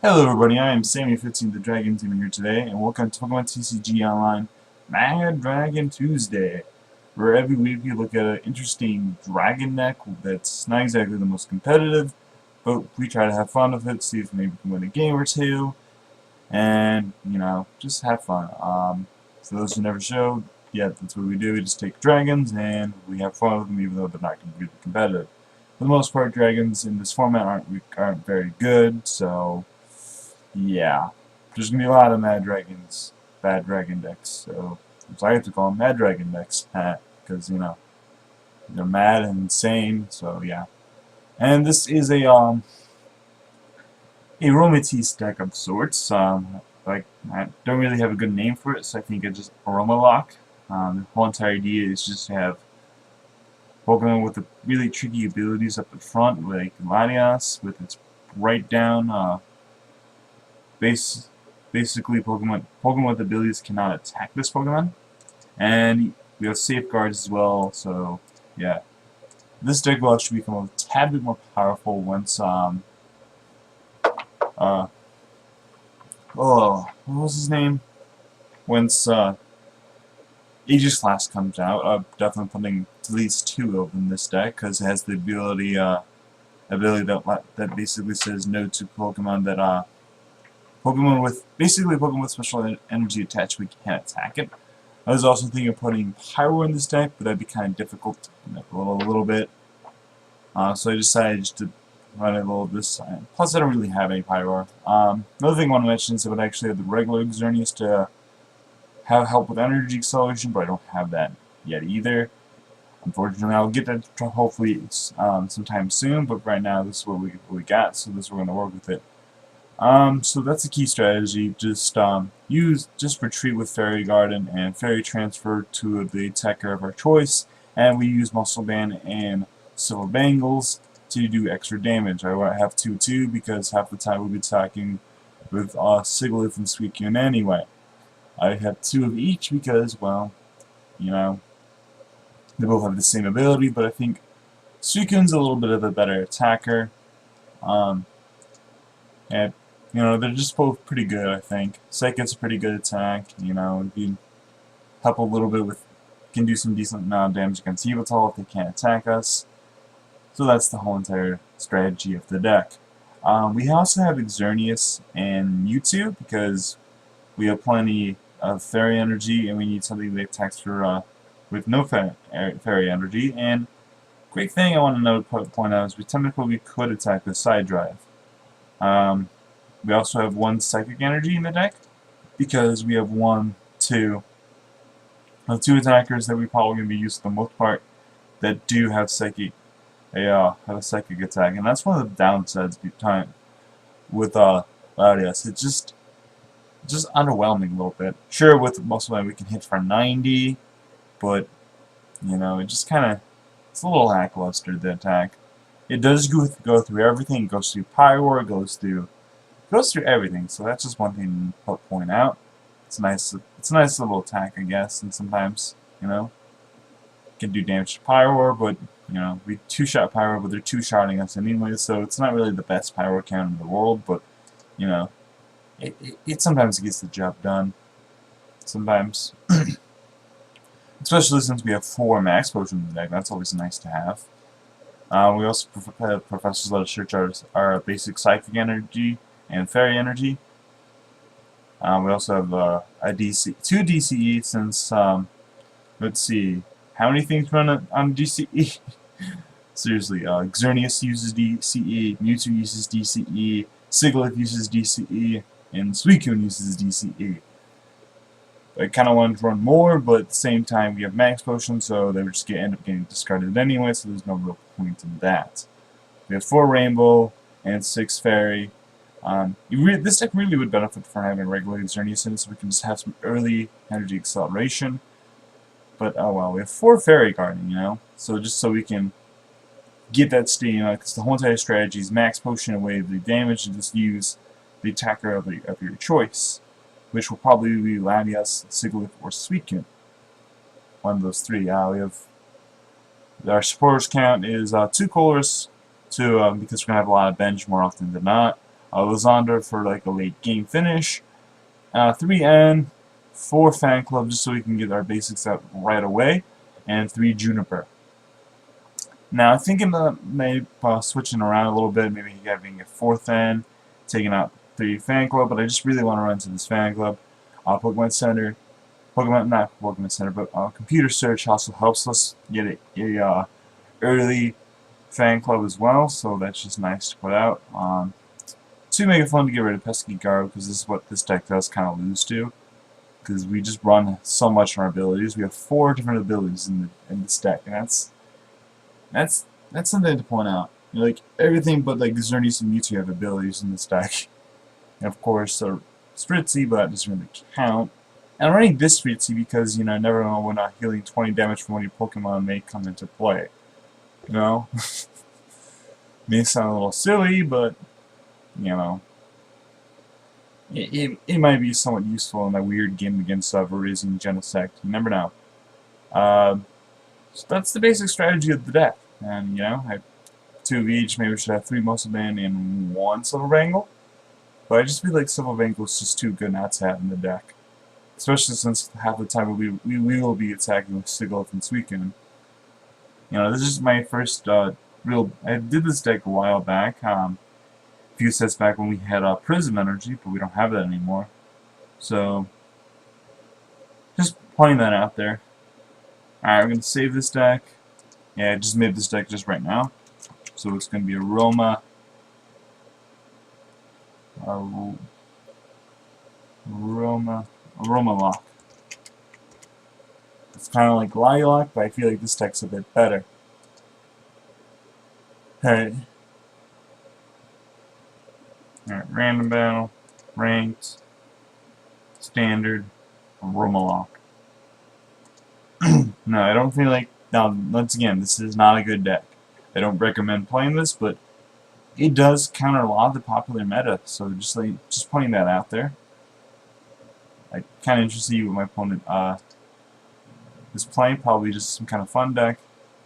Hello everybody, I am Sammy15 the Dragon Team here today, and welcome to Pokemon TCG Online Mad Dragon Tuesday, where every week we look at an interesting dragon deck that's not exactly the most competitive, but we try to have fun with it, see if maybe we can win a game or two, and, just have fun. For those who never showed, yeah, that's what we do. We just take dragons and we have fun with them even though they're not going to be competitive. For the most part, dragons in this format aren't very good, so yeah, there's gonna be a lot of Mad Dragons, bad dragon decks. So I like to call them Mad Dragon decks, because they're mad and insane. So yeah, and this is a Aromatisse deck of sorts. Like I don't really have a good name for it, so I think it's just AromaLock. The whole entire idea is just to have Pokemon with the really tricky abilities up the front, like Latias with its right down base basically Pokemon with abilities cannot attack this Pokemon. And we have safeguards as well, so yeah. This deck will actually become a tad bit more powerful once what was his name? Once Aegis Class comes out. Definitely putting at least 2 of them in this deck because it has the ability that basically says no to Pokemon that Pokemon with special energy attached, we can't attack it. I was also thinking of putting Pyro in this deck, but that'd be kind of difficult, a little bit. So I decided just to run it a little this time. Plus, I don't really have any Pyro. Another thing I want to mention is I would actually have the regular Xerneas to have help with energy acceleration, but I don't have that yet either. Unfortunately, I'll get that hopefully sometime soon, but right now this is what we got, so this we're going to work with it. So that's a key strategy. Just retreat with Fairy Garden and Fairy Transfer to the attacker of our choice, and we use Muscle Band and Silver Bangles to do extra damage. I have 2/2 because half the time we'll be attacking with Sigilyph and Suicune anyway. I have 2 of each because, well, they both have the same ability, but I think Suicune's a little bit of a better attacker. And they're just both pretty good, I think. Psychic's a pretty good attack, if you help a little bit with, can do some decent amount of damage against Yveltal if they can't attack us. So that's the whole entire strategy of the deck. We also have Xerneas and Mewtwo, because we have plenty of Fairy Energy, and we need something that attacks for, with no Fairy Energy. And great thing I want to point out is we could attack with Side Drive. We also have 1 Psychic Energy in the deck, because we have 2 attackers that we probably going to be used for the most part that do have have a Psychic attack, and that's one of the downsides with Latias. It's just underwhelming a little bit. Sure, with Muscle Man we can hit for 90, but it just kind of, it's a little lackluster, the attack. It does go through everything. It goes through Pyro, it goes through everything. So that's just one thing to point out. It's a nice little attack, I guess. And sometimes, it can do damage to Pyro, but we 2-shot Pyro, but they're 2-shotting us anyway. So it's not really the best Pyro count in the world, but it sometimes gets the job done. Sometimes. Especially since we have 4 Max Potions in the deck, that's always nice to have. We also have Professor's Let Us Search our basic Psychic Energy and Fairy Energy. We also have 2 DCE since, let's see, how many things run on DCE? Seriously, Xerneas uses DCE, Mewtwo uses DCE, Sigilyph uses DCE, and Suicune uses DCE. I kind of wanted to run more, but at the same time we have Max Potions, so they would just end up getting discarded anyway, so there's no real point in that. We have 4 Rainbow and 6 Fairy. This deck really would benefit from having regular Xerneas in it, so we can just have some early energy acceleration. But oh well, we have 4 Fairy Garden, so just so we can get that steam, because the whole entire strategy is Max Potion away the damage and just use the attacker of your choice, which will probably be Latias, Sigilyph, or Suicune. One of those 3. We have our supporters count is 2 Colors, because we're gonna have a lot of bench more often than not. Lysandra for like a late game finish, 3N, 4 Fan Club just so we can get our basics out right away, and 3 Juniper. Now I'm thinking about maybe switching around a little bit, maybe having a 4th N, taking out 3 Fan Club, but I just really want to run to this Fan Club. Pokemon Center, not Pokemon Center, but Computer Search also helps us get a early Fan Club as well, so that's just nice to put out. To make it fun to get rid of Pesky Garb, because this is what this deck does kind of lose to, because we just run so much on our abilities. We have 4 different abilities in this deck, and that's something to point out. You know, like everything but like Xerneas and Mewtwo have abilities in this deck. And of course, Spritzy, but that doesn't really count. And I'm running this Spritzy because, you know, I never know when healing 20 damage from one of your Pokemon may come into play. You know? May sound a little silly, but, you know, it might be somewhat useful in that weird game against Verizon Genesect. You never know. So that's the basic strategy of the deck. And, you know, I have 2 of each. Maybe we should have 3 Muscle Band and 1 Silver Bangle. But I just feel like Silver Bangle is just too good not to have in the deck. Especially since half the time we will be attacking with Sigilyph and Suicune. You know, this is my first real... I did this deck a while back. A few sets back when we had Prism Energy, but we don't have that anymore. So, just pointing that out there. Alright, we're going to save this deck. Yeah, I just made this deck just right now. So it's going to be AromaLock. It's kind of like Lilac, but I feel like this deck's a bit better. Alright. Alright, random battle, ranked, standard, AromaLock. No, I don't feel like... Now, once again, this is not a good deck. I don't recommend playing this, but it does counter a lot of the popular meta, so just pointing that out there. I'm kind of interested to see what my opponent is playing. Probably just some kind of fun deck.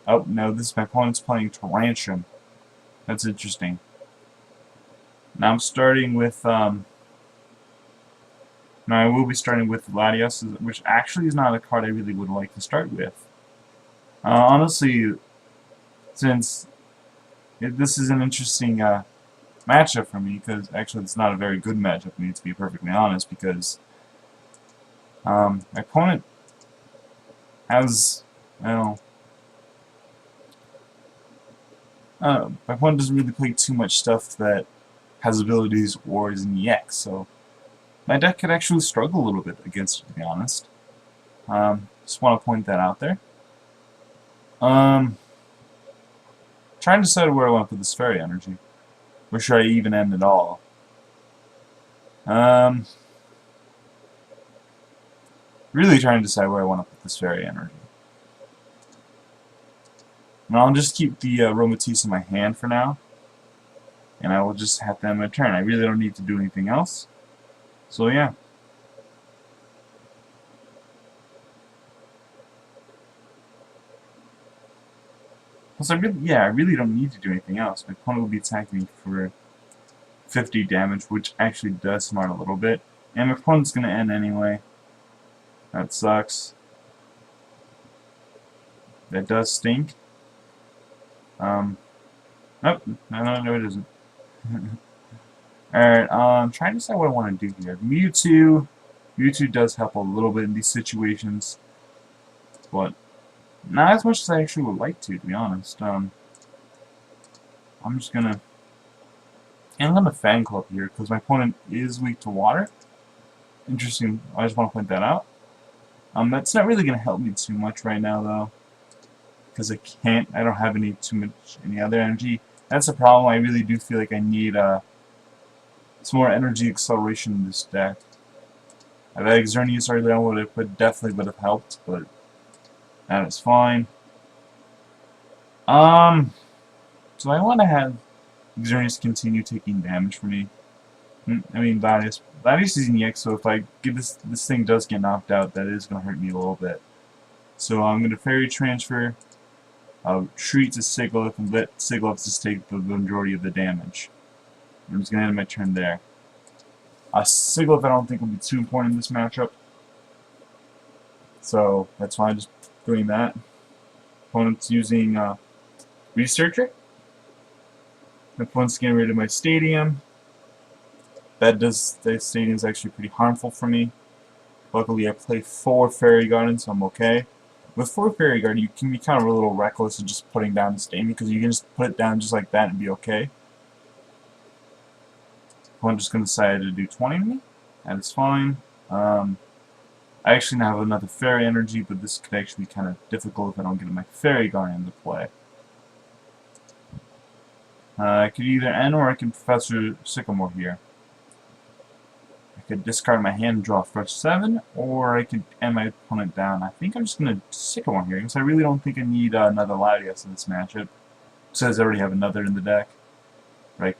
Oh, no, my opponent's playing Tyrantruam. That's interesting. Now I'm starting with... Now I will be starting with Latios, which actually is not a card I really would like to start with. Honestly, since this is an interesting matchup for me, because actually it's not a very good matchup for me, to be perfectly honest, because my opponent has, well, my opponent doesn't really play too much stuff that has abilities or is in EX, so my deck could actually struggle a little bit against it, to be honest. Just want to point that out there. Trying to decide where I want to put this Fairy Energy. Or should I even end it all? Really trying to decide where I want to put this Fairy Energy. And I'll just keep the Aromatisse in my hand for now. And I will just have to end my turn. I really don't need to do anything else. So yeah. Plus I really don't need to do anything else. My opponent will be attacking me for 50 damage, which actually does smart a little bit. And my opponent's gonna end anyway. That sucks. That does stink. Nope, no it isn't. Alright, trying to decide what I want to do here. Mewtwo does help a little bit in these situations, but not as much as I actually would like to be honest. I'm just gonna... And I'm gonna Fan Club here, because my opponent is weak to water. Interesting, I just want to point that out. That's not really gonna help me too much right now, though, because I don't have any other energy. That's a problem. I really do feel like I need some more energy acceleration in this deck. I've had Xerneas early on, definitely would have helped, but that is fine. So I want to have Xerneas continue taking damage for me. I mean, Latios is in EX, so if I get this thing does get knocked out, that is going to hurt me a little bit. So I'm going to Fairy Transfer, treat to Sigilyph, and let Sigilyph just take the majority of the damage. I'm just going to end my turn there. Sigilyph I don't think will be too important in this matchup. So that's why I'm just doing that. Opponent's using Researcher. My opponent's getting rid of my Stadium. That Stadium is actually pretty harmful for me. Luckily I play 4 Fairy Garden, so I'm okay. With 4 Fairy Garden, you can be kind of a little reckless of just putting down the Stadium, because you can just put it down just like that and be okay. I'm just going to decide to do 20 to me. That is fine. I actually now have another Fairy Energy, but this could actually be kind of difficult if I don't get my Fairy Garden into play. I could either end or I can Professor Sycamore here. I could discard my hand and draw a fresh 7, or I could end my opponent down. I think I'm just going to Sycamore here, because I really don't think I need another Latias in this matchup. Since I already have another in the deck. Right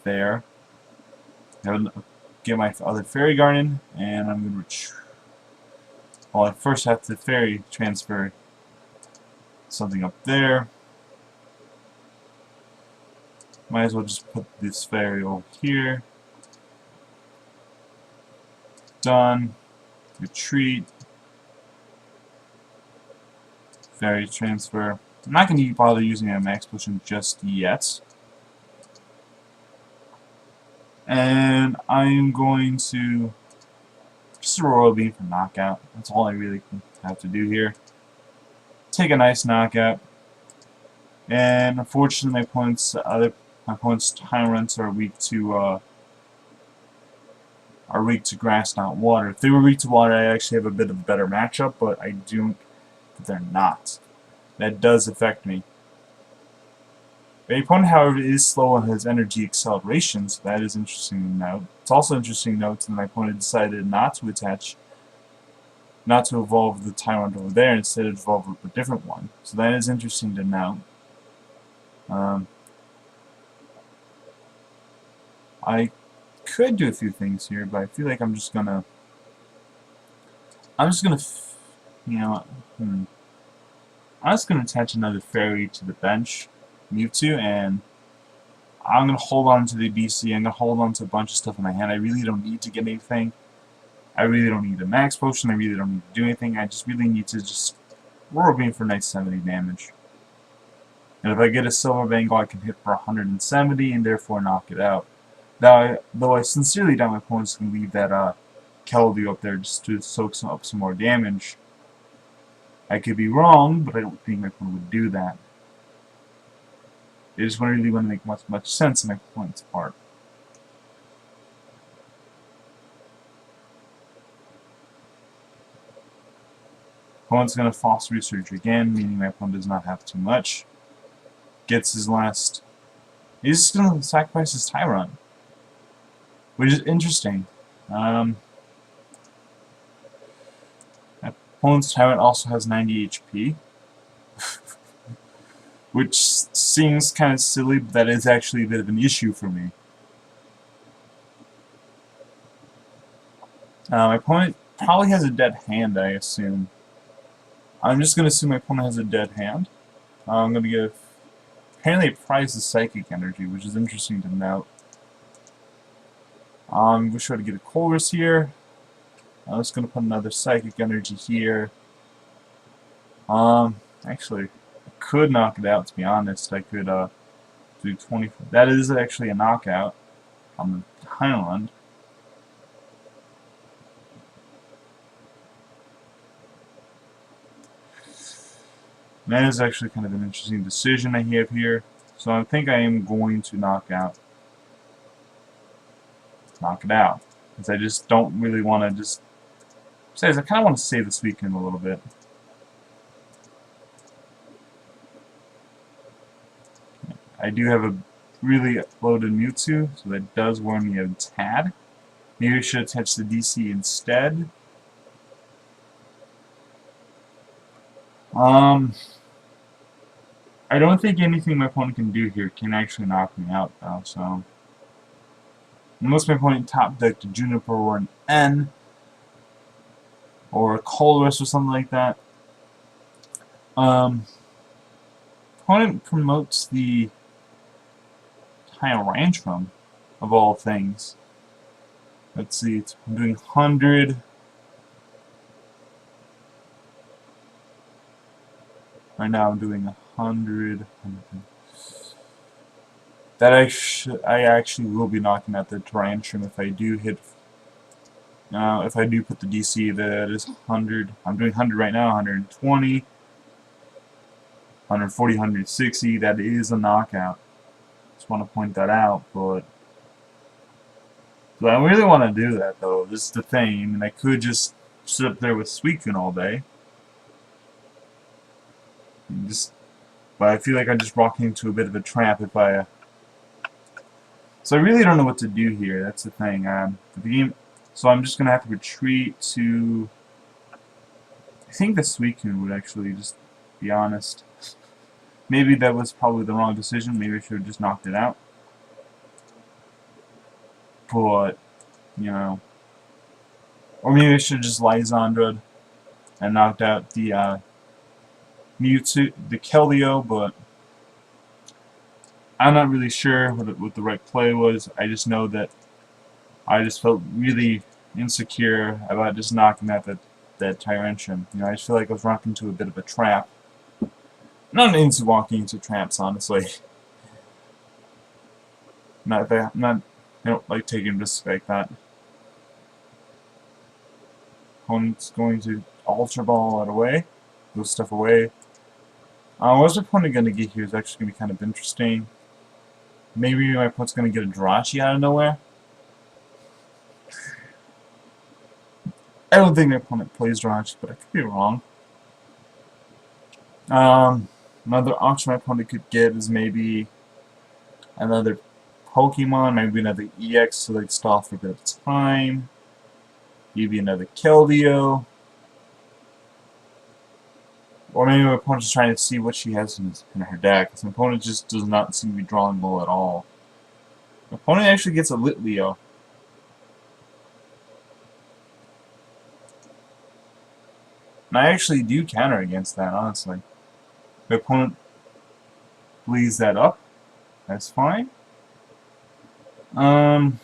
there. Get my other Fairy Garden, and I'm going to well, I first have to Fairy transfer something up there. Might as well just put this Fairy over here. Done. Retreat. Fairy transfer. I'm not going to bother using a Max Potion just yet. And I'm going to just a Royal Beam for knockout. That's all I really have to do here. Take a nice knockout. And unfortunately my opponent's Tyrants are weak to grass, not water. If they were weak to water, I actually have a bit of a better matchup, but but they're not. That does affect me. The opponent, however, is slow on his energy acceleration, so that is interesting to note. It's also interesting to note that my opponent decided not to evolve the Tyrant over there, instead of evolve a different one. So that is interesting to note. I could do a few things here, but I feel like I'm just gonna, you know, I'm just gonna attach another Fairy to the bench. Mewtwo, and I'm going to hold on to the DC. I'm going to hold on to a bunch of stuff in my hand. I really don't need to get anything. I really don't need a Max Potion. I really don't need to do anything. I just really need to just Royal Beam for nice 70 damage. And if I get a Silver Bangle, I can hit for 170 and therefore knock it out. Now, though I sincerely doubt my opponent's going to leave that Keldeo up there just to soak up some more damage. I could be wrong, but I don't think my opponent would do that. It just really wouldn't make much sense in my opponent's part. Opponent's going to False Research again, meaning my opponent does not have too much. Gets his last... He's just going to sacrifice his Tyrant, which is interesting. Opponent's Tyrant also has 90 HP. Which seems kind of silly, but that is actually a bit of an issue for me. My opponent probably has a dead hand, I assume. I'm just going to assume my opponent has a dead hand. I'm going to give... Apparently it prizes Psychic Energy, which is interesting to note. I'm going to try to get a Colress here. I'm just going to put another Psychic Energy here. Actually... could knock it out, to be honest. I could do 20. That is actually a knockout on the Highland. That is actually kind of an interesting decision I have here. So I think I am going to knock it out. Because I just don't really want to just... Besides, I kind of want to save this weekend a little bit. I do have a really loaded Mewtwo, so that does warn me of a tad. Maybe I should attach the DC instead. I don't think anything my opponent can do here can actually knock me out, though, so... Unless my opponent top decked a Juniper or an N, or a Colress or something like that. Opponent promotes the Tyrantruam. of all things. Let's see, I'm doing 100. Right now I'm doing 100. That I actually will be knocking out the Tyrantruam if I do hit. If I do put the DC, that is 100. I'm doing 100 right now, 120, 140, 160. That is a knockout. Just want to point that out, but I really want to do that though. This is the thing. I mean, I could just sit up there with Suicune all day. But I feel like I just walk into a bit of a trap if I. So I really don't know what to do here. That's the thing. The game. So I'm just gonna have to retreat to. I think the Suicune would actually just be honest. Maybe that was probably the wrong decision. Maybe I should have just knocked it out. But you know, or maybe I should have just Lysandra and knocked out the Mewtwo, the Keldeo, but I'm not really sure what the right play was. I just know that I just felt really insecure about just knocking out that Tyrantruam. You know, I just feel like I was walking into a bit of a trap. Not into walking into traps, honestly. Not that. I don't like taking risks like that. Opponent's going to Ultra Ball it away, move stuff away. What's the opponent going to get here is actually going to be kind of interesting. Maybe my opponent's going to get a Jirachi out of nowhere. I don't think my opponent plays Jirachi, but I could be wrong. Another option my opponent could get is maybe another Pokemon, maybe another EX so they'd stall for a bit of time. Maybe another Keldeo. Or maybe my opponent's trying to see what she has in her deck. Because my opponent just does not seem to be drawing low at all. My opponent actually gets a Litleo. And I actually do counter against that, honestly. My opponent bleeds that up. That's fine. Actually,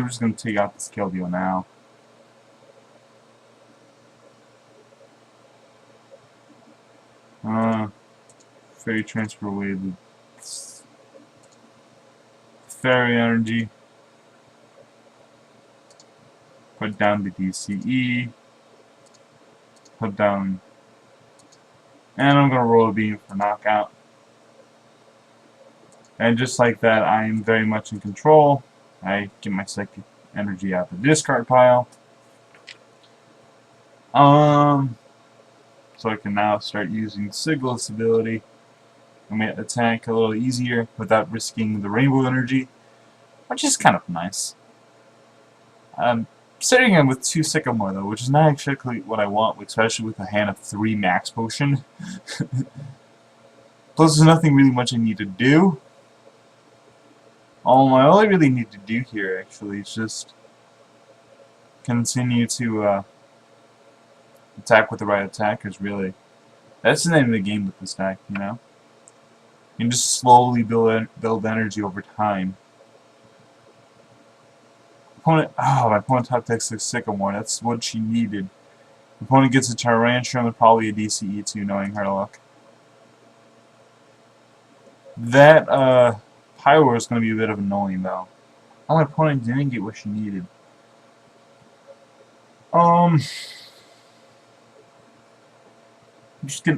I'm just going to take out this Keldeo now. Fairy transfer away the Fairy energy. Put down the DCE. Put down. And I'm going to roll a beam for knockout. And just like that, I am very much in control. I get my psychic energy out the discard pile. So I can now start using Sigil's ability. I may attack a little easier without risking the rainbow energy, which is kind of nice. I'm starting in with 2 Sycamore though, which is not actually what I want, especially with a hand of 3 Max Potion. Plus there's nothing really much I need to do. All I really need to do here actually is just continue to attack with the right attackers, really. That's the name of the game with this deck, you know? You can just slowly build energy over time. My opponent top decks the Sycamore. That's what she needed. My opponent gets a Tyrantruam and probably a DCE too, knowing her luck. That Pyro is going to be a bit of annoying though. Oh, my opponent didn't get what she needed.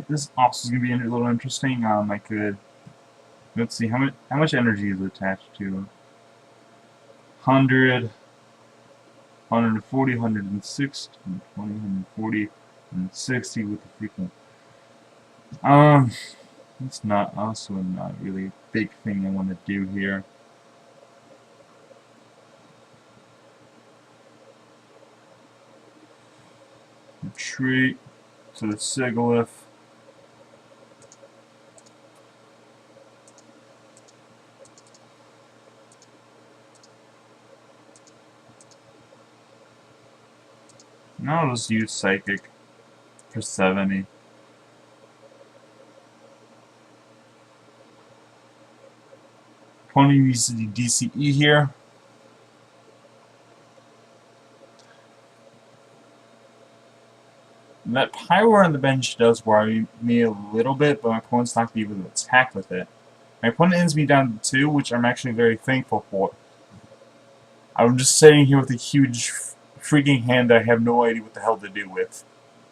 This also is going to be a little interesting. I could. Let's see, how much energy is attached to 100, 140, 160, 120, 140, 160 with the frequent. It's not also not really a big thing I want to do here. Retreat to the Sigilif. Now I'll just use Psychic for 70. Opponent uses the DCE here. And that Pyro on the bench does worry me a little bit, but my opponent's not going to be able to attack with it. My opponent ends me down to 2, which I'm actually very thankful for. I'm just sitting here with a huge freaking hand that I have no idea what the hell to do with.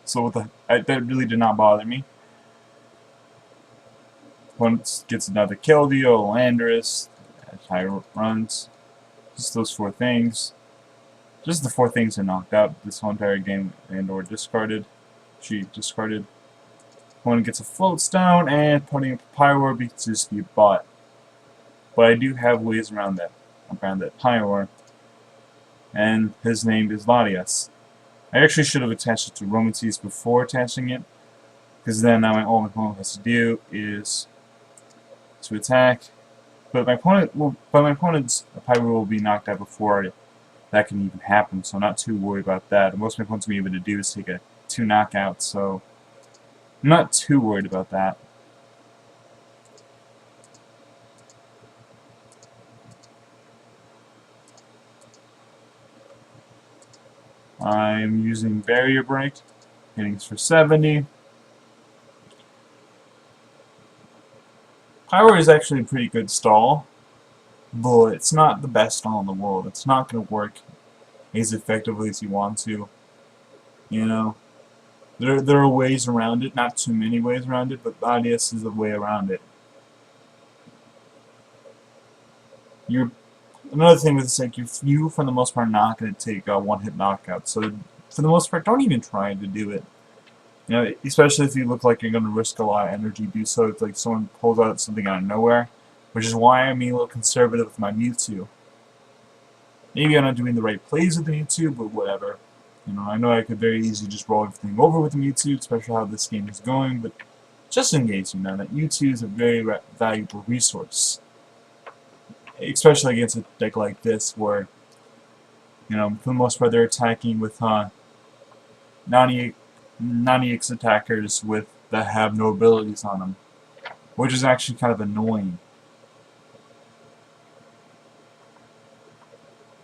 So that really did not bother me. Opponent gets another Keldeo, Landorus, Tyrant runs. Just those 4 things. Just the 4 things are knocked out this whole entire game, and/or discarded. She discarded. Opponent gets a Float Stone, and putting up a Pyro because just be bought. But I do have ways around that. Pyro. And his name is Latias. I actually should have attached it to Romances before attaching it, because then now all my opponent has to do is to attack. But my opponent's Pyro will be knocked out before that can even happen, so I'm not too worried about that. Most of my opponents will be able to do is take 2 knockouts, so I'm not too worried about that. I'm using Barrier Break, hitting for 70. Pyro is actually a pretty good stall, but it's not the best stall in the world. It's not going to work as effectively as you want to. You know, there are ways around it, not too many ways around it, but Latias is a way around it. Another thing with this, like, you for the most part are not going to take a 1-hit knockout. So for the most part, don't even try to do it. You know, especially if you look like you're going to risk a lot of energy to do so. It's like someone pulls out something out of nowhere, which is why I'm being a little conservative with my Mewtwo. Maybe I'm not doing the right plays with the Mewtwo, but whatever. You know, I know I could very easily just roll everything over with the Mewtwo, especially how this game is going, but just in case, you know, that Mewtwo is a very valuable resource. Especially against a deck like this, where, you know, for the most part they're attacking with non-EX attackers that have no abilities on them, which is actually kind of annoying.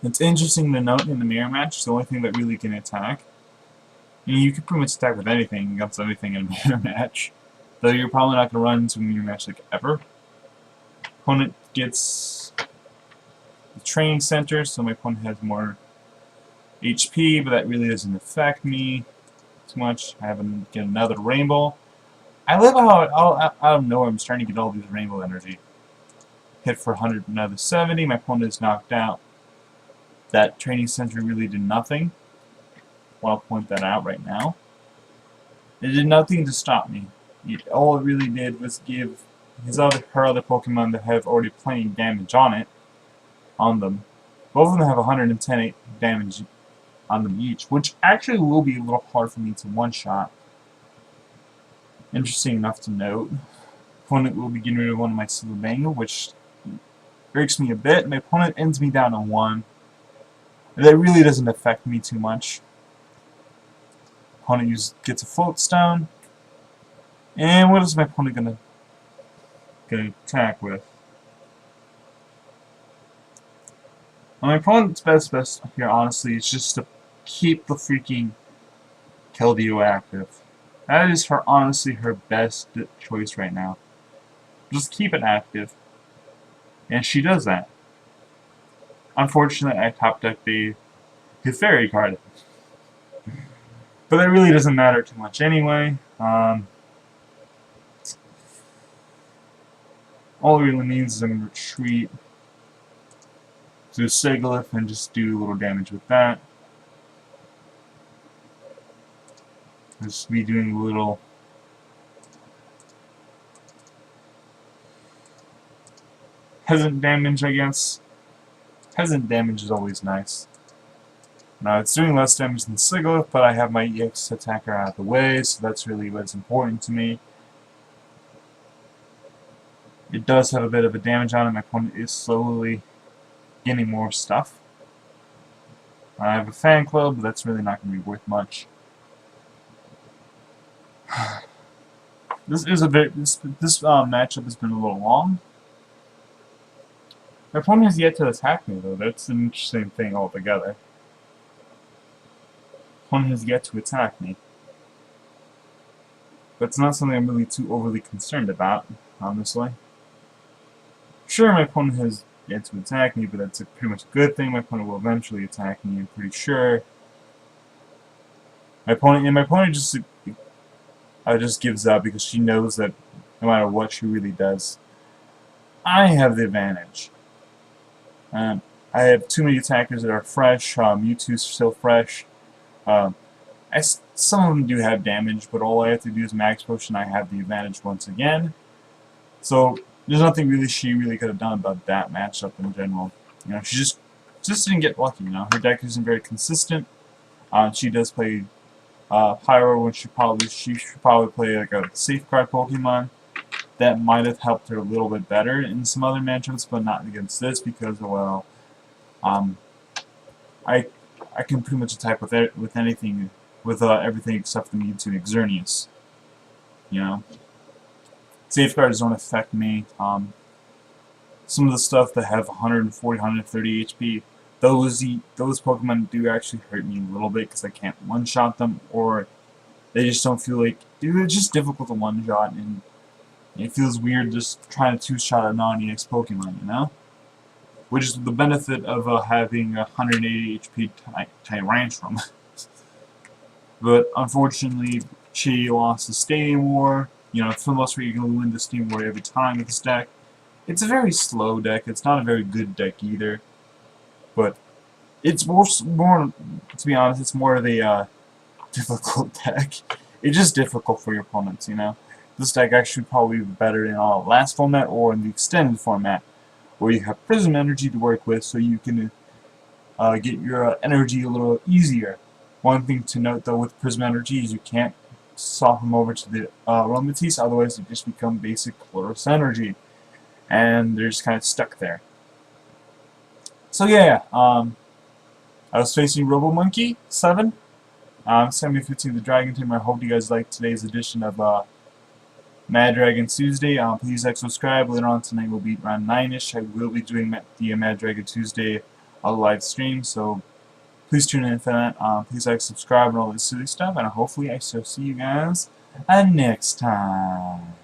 It's interesting to note in the mirror match, the only thing that really can attack, you can pretty much attack with anything against anything in a mirror match, though you're probably not going to run into a mirror match like ever. Opponent gets the training center, so my opponent has more HP, but that really doesn't affect me too much. I have get another rainbow. I love how out of nowhere I'm starting to get all these rainbow energy. Hit for 100, another 70. My opponent is knocked out. That training center really did nothing. Well, I'll point that out right now. It did nothing to stop me. All it really did was give her other Pokemon that have already plenty damage on them. Both of them have 110 damage on them each, which actually will be a little hard for me to one-shot. Interesting enough to note. Opponent will be getting rid of one of my Silverbangle, which irks me a bit. My opponent ends me down to 1. That really doesn't affect me too much. Opponent gets a Float Stone. And what is my opponent gonna attack with? Well, my opponent's best here, honestly, is just to keep the freaking Keldeo active. That is honestly her best choice right now. Just keep it active. And she does that. Unfortunately, I top decked the Fairy card. But that really doesn't matter too much anyway. All it really means is I'm going to retreat to Sigilyph and just do a little damage with that. Just be doing a little peasant damage, I guess. Peasant damage is always nice. Now it's doing less damage than Sigilyph, but I have my EX attacker out of the way, so that's really what's important to me. It does have a bit of a damage on it. My opponent is slowly getting more stuff. I have a fan club, but that's really not going to be worth much. This matchup has been a little long. My opponent has yet to attack me, though. That's an interesting thing altogether. My opponent has yet to attack me. But it's not something I'm really too overly concerned about, honestly. Sure, my opponent has yet to attack me, but that's pretty much a good thing. My opponent will eventually attack me, I'm pretty sure. My opponent just gives up because she knows that no matter what, she really does. I have the advantage. I have too many attackers that are fresh. Mewtwo's still fresh. Some of them do have damage, but all I have to do is max potion. I have the advantage once again. So there's nothing really she could have done about that matchup in general. You know, she just didn't get lucky. You know, her deck isn't very consistent. She does play Pyro when she should probably play like a safeguard Pokemon. That might have helped her a little bit better in some other matchups, but not against this because, well, I can pretty much attack with anything, with everything except the Mewtwo and Xerneas. You know, safeguards don't affect me. Some of the stuff that have 140, 130 HP, those Pokemon do actually hurt me a little bit because I can't one-shot them, or they just don't feel like, dude, it's just difficult to one-shot, and it feels weird just trying to two-shot a non-EX Pokemon, you know? Which is the benefit of having a 180 HP Tyrantruam. But unfortunately, she lost the Stadium War. You know, for the most part, you're going to win the Stadium War every time with this deck. It's a very slow deck. It's not a very good deck either. But it's more to be honest, it's more of a difficult deck. It's just difficult for your opponents, you know? This deck actually probably be better in our last format or in the extended format, where you have Prism Energy to work with, so you can get your energy a little easier. One thing to note, though, with Prism Energy is you can't swap them over to the Aromatisse, otherwise they just become basic Chloris Energy, and they're just kind of stuck there. So yeah, I was facing Robomonke-7. Semi-15 the Dragon Team. I hope you guys liked today's edition of Mad Dragon Tuesday. Please subscribe. Later on tonight will be around 9ish. I will be doing the Mad Dragon Tuesday live stream, so please tune in for that. Please subscribe and all this silly stuff, and hopefully I shall see you guys next time.